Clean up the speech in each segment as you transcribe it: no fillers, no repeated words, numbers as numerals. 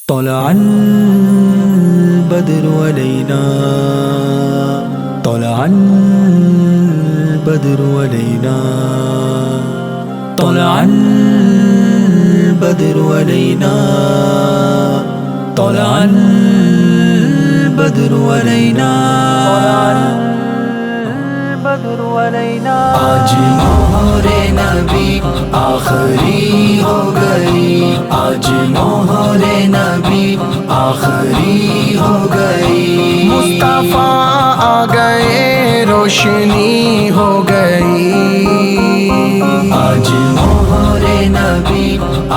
طلع البدر علينا، طلع البدر علينا، طلع البدر علينا، طلع البدر علينا، البدر علينا۔ آج مہر نبی آخری ہو گئی، آج مہر نبی آخری ہو گئی، مصطفیٰ آ گئے روشنی ہو گئی، آج مہر نبی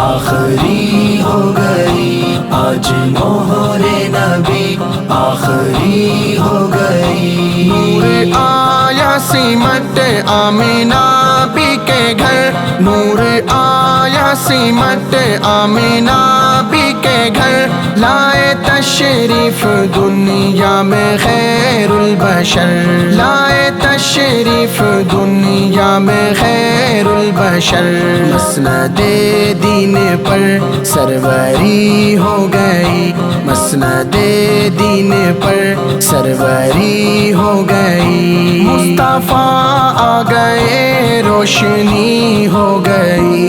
آخری ہو گئی، آج مہر نبی آخری ہو گئی۔ نور آیا سمٹ آمینہ بی کے گھر، نور آیا سمٹ آمینہ بی کے گھر، لائے تشریف دنیا میں خیر البشر، لائے تشریف دنیا میں خیر البشر، مسند دین پر سروری ہو گئی، مسند دین پر سروری ہو گئی، مصطفیٰ آ گئے روشنی ہو گئی،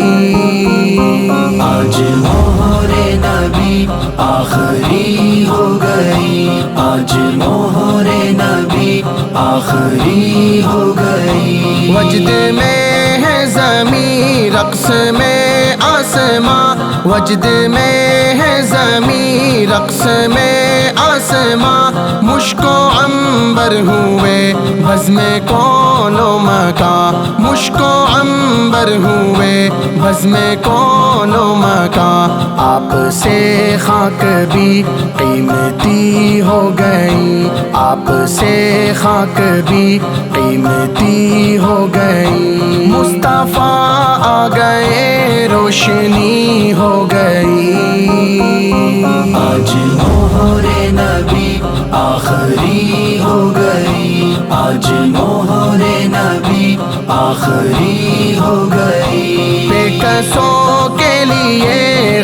آج مہر نبی آخری ہو گئی، آج مہر نبی آخری ہو گئی۔ وجد میں ہے زمین رقص میں آسماں، وجد میں ہے زمین رقص میں آسماں، مشک و عنبر ہوئے بزم کون و مکاں، مشک و عنبر ہوئے بزم کون و مکاں، آپ سے خاک بھی قیمتی ہو گئی، آپ سے خاک بھی قیمتی ہو گئی، مصطفیٰ آ گئے روشنی ہو گئی، آج مہر نبی آخری ہو گئی، آج مہر نبی آخری ہو گئی۔ بے کسوں کے لیے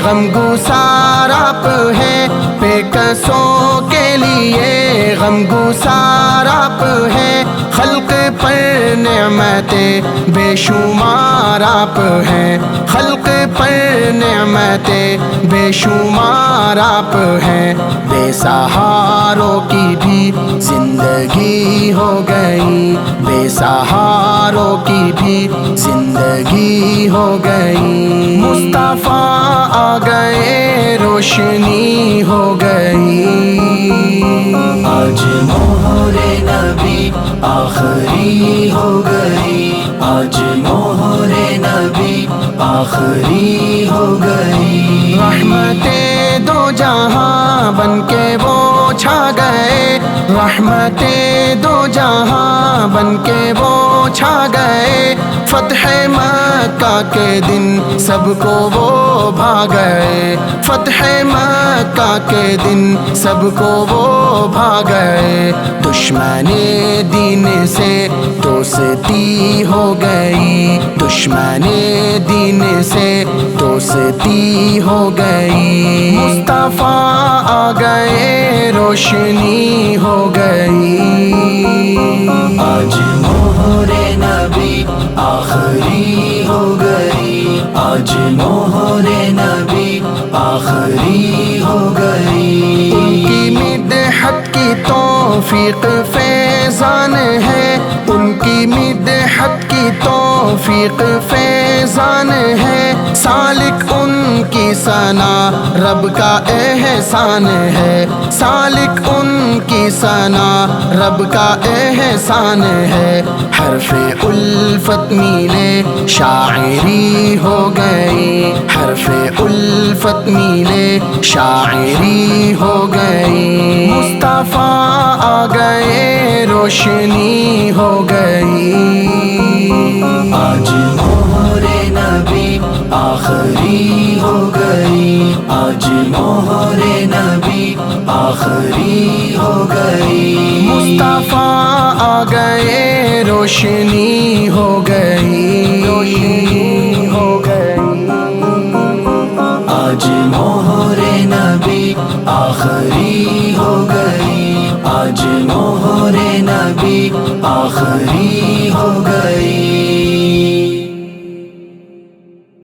غم گسار آپ ہیں، بے کسوں کے لیے غم گسار آپ ہیں، خلق پر نعمتیں بے شمار آپ ہیں، خلق پر نعمتیں بے شمار آپ ہیں، بے سہاروں کی بھی زندگی ہو گئی، بے سہاروں کی بھی زندگی ہو گئی، مصطفیٰ آ گئے روشنی ہو گئی، آج مہر نبی آخری ہو گئی، آج مہر نبی آخری ہو گئی۔ رحمتیں دو جہاں بن کے وہ چھا گئے، رحمتیں دو جہاں بن کے وہ چھا گئے، فتح مکہ کے دن سب کو وہ بھا گئے، فتح مکہ کے دن سب کو وہ بھا گئے، دشمن دین سے دوستی ہو گئی، دشمن دین سے دوستی ہو گئی، مصطفیٰ آ گئے روشنی ہو گئی، آج مہر نبی آخری ہو گئی، آج مہر نبی آخری ہو گئی۔ ان کی مدحت کی توفیق فیضان ہے، ان کی مدحت کی توفیق فیضان ہے، سالک ان کی ثنا رب کا احسان ہے، سالک ان کی ثنا رب کا احسان ہے، حرف الفت میلے شاعری ہو گئی، حرف الفت میلے شاعری ہو گئی، مصطفیٰ آ گئے روشنی ہو گئی، آج مہر نبی آخری ہو گئی، آج مہر نبی آخری ہو گئی، مصطفیٰ آ گئے روشنی ہو گئی، روشنی ہو گئی، آج مہر نبی آخری ہو گئی، آج مہر نبی آخری ہو گئی۔